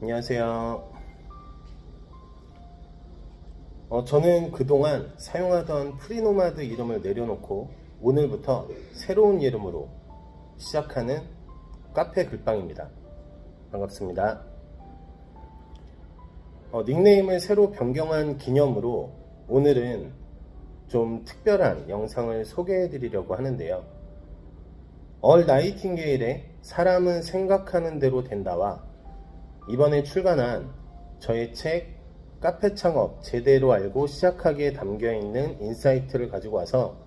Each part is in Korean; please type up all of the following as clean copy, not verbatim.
안녕하세요. 저는 그동안 사용하던 프리노마드 이름을 내려놓고 오늘부터 새로운 이름으로 시작하는 카페 글빵입니다. 반갑습니다. 닉네임을 새로 변경한 기념으로 오늘은 좀 특별한 영상을 소개해 드리려고 하는데요. 얼 나이팅게일의 사람은 생각하는 대로 된다와 이번에 출간한 저의 책 카페 창업 제대로 알고 시작하기에 담겨있는 인사이트를 가지고 와서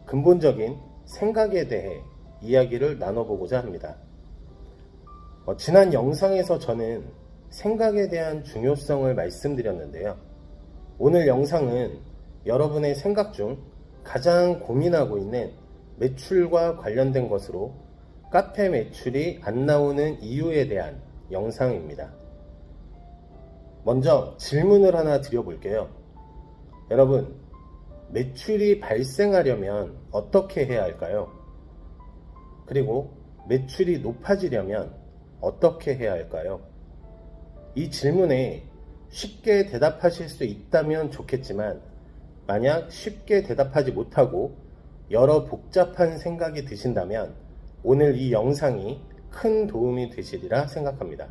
근본적인 생각에 대해 이야기를 나눠보고자 합니다. 지난 영상에서 저는 생각에 대한 중요성을 말씀드렸는데요. 오늘 영상은 여러분의 생각 중 가장 고민하고 있는 매출과 관련된 것으로 카페 매출이 안 나오는 이유에 대한 영상입니다. 먼저 질문을 하나 드려볼게요. 여러분, 매출이 발생하려면 어떻게 해야 할까요? 그리고 매출이 높아지려면 어떻게 해야 할까요? 이 질문에 쉽게 대답하실 수 있다면 좋겠지만 만약 쉽게 대답하지 못하고 여러 복잡한 생각이 드신다면 오늘 이 영상이 큰 도움이 되시리라 생각합니다.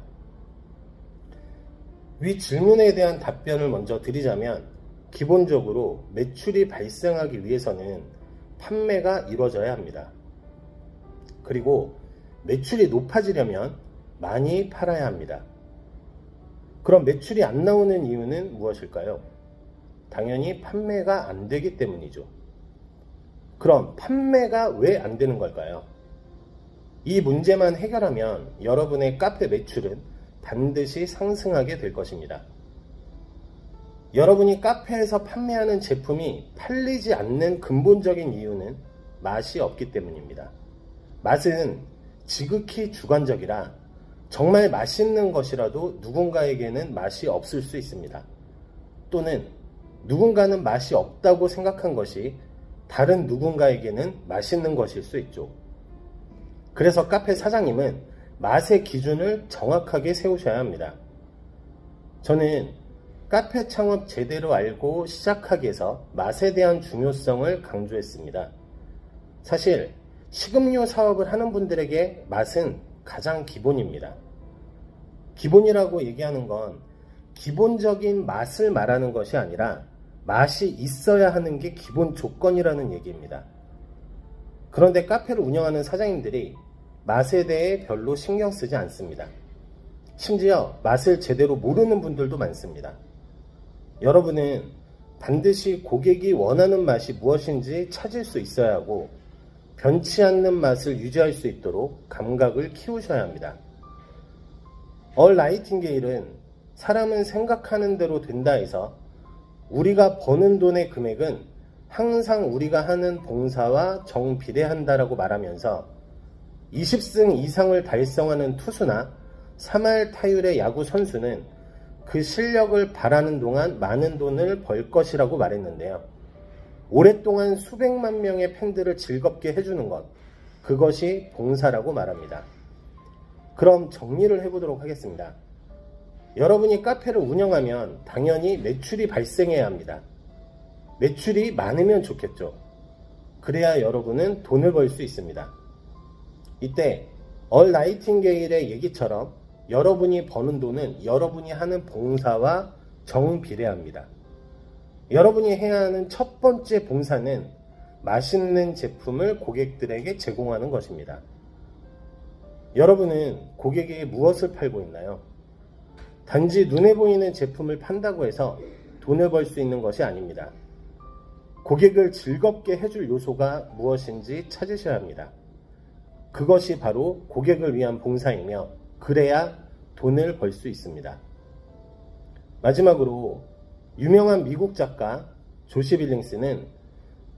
위 질문에 대한 답변을 먼저 드리자면 기본적으로 매출이 발생하기 위해서는 판매가 이루어져야 합니다. 그리고 매출이 높아지려면 많이 팔아야 합니다. 그럼 매출이 안 나오는 이유는 무엇일까요? 당연히 판매가 안 되기 때문이죠. 그럼 판매가 왜 안 되는 걸까요? 이 문제만 해결하면 여러분의 카페 매출은 반드시 상승하게 될 것입니다. 여러분이 카페에서 판매하는 제품이 팔리지 않는 근본적인 이유는 맛이 없기 때문입니다. 맛은 지극히 주관적이라 정말 맛있는 것이라도 누군가에게는 맛이 없을 수 있습니다. 또는 누군가는 맛이 없다고 생각한 것이 다른 누군가에게는 맛있는 것일 수 있죠. 그래서 카페 사장님은 맛의 기준을 정확하게 세우셔야 합니다. 저는 카페 창업 제대로 알고 시작하기에서 맛에 대한 중요성을 강조했습니다. 사실 식음료 사업을 하는 분들에게 맛은 가장 기본입니다. 기본이라고 얘기하는 건 기본적인 맛을 말하는 것이 아니라 맛이 있어야 하는 게 기본 조건이라는 얘기입니다. 그런데 카페를 운영하는 사장님들이 맛에 대해 별로 신경 쓰지 않습니다. 심지어 맛을 제대로 모르는 분들도 많습니다. 여러분은 반드시 고객이 원하는 맛이 무엇인지 찾을 수 있어야 하고 변치 않는 맛을 유지할 수 있도록 감각을 키우셔야 합니다. 얼 나이팅게일은 사람은 생각하는 대로 된다에서 우리가 버는 돈의 금액은 항상 우리가 하는 봉사와 정비례한다라고 말하면서 20승 이상을 달성하는 투수나 3할 타율의 야구 선수는 그 실력을 바라는 동안 많은 돈을 벌 것이라고 말했는데요. 오랫동안 수백만 명의 팬들을 즐겁게 해주는 것, 그것이 봉사라고 말합니다. 그럼 정리를 해보도록 하겠습니다. 여러분이 카페를 운영하면 당연히 매출이 발생해야 합니다. 매출이 많으면 좋겠죠. 그래야 여러분은 돈을 벌 수 있습니다. 이때 얼 나이팅게일의 얘기처럼 여러분이 버는 돈은 여러분이 하는 봉사와 정비례합니다. 여러분이 해야 하는 첫 번째 봉사는 맛있는 제품을 고객들에게 제공하는 것입니다. 여러분은 고객에게 무엇을 팔고 있나요? 단지 눈에 보이는 제품을 판다고 해서 돈을 벌 수 있는 것이 아닙니다. 고객을 즐겁게 해줄 요소가 무엇인지 찾으셔야 합니다. 그것이 바로 고객을 위한 봉사이며 그래야 돈을 벌 수 있습니다. 마지막으로 유명한 미국 작가 조시 빌링스는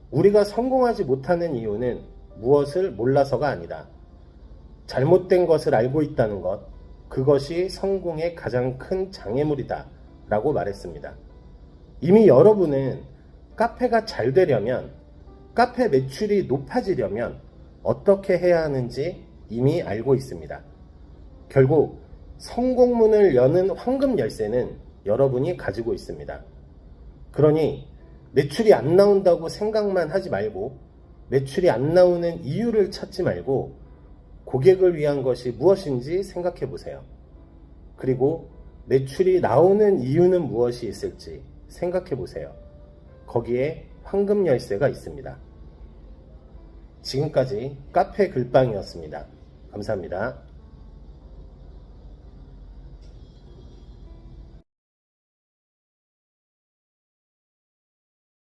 우리가 성공하지 못하는 이유는 무엇을 몰라서가 아니다. 잘못된 것을 알고 있다는 것, 그것이 성공의 가장 큰 장애물이다 라고 말했습니다. 이미 여러분은 카페가 잘 되려면, 카페 매출이 높아지려면 어떻게 해야 하는지 이미 알고 있습니다. 결국 성공문을 여는 황금 열쇠는 여러분이 가지고 있습니다. 그러니 매출이 안 나온다고 생각만 하지 말고 매출이 안 나오는 이유를 찾지 말고 고객을 위한 것이 무엇인지 생각해 보세요. 그리고 매출이 나오는 이유는 무엇이 있을지 생각해 보세요. 거기에 황금 열쇠가 있습니다. 지금까지 카페 글빵이었습니다. 감사합니다.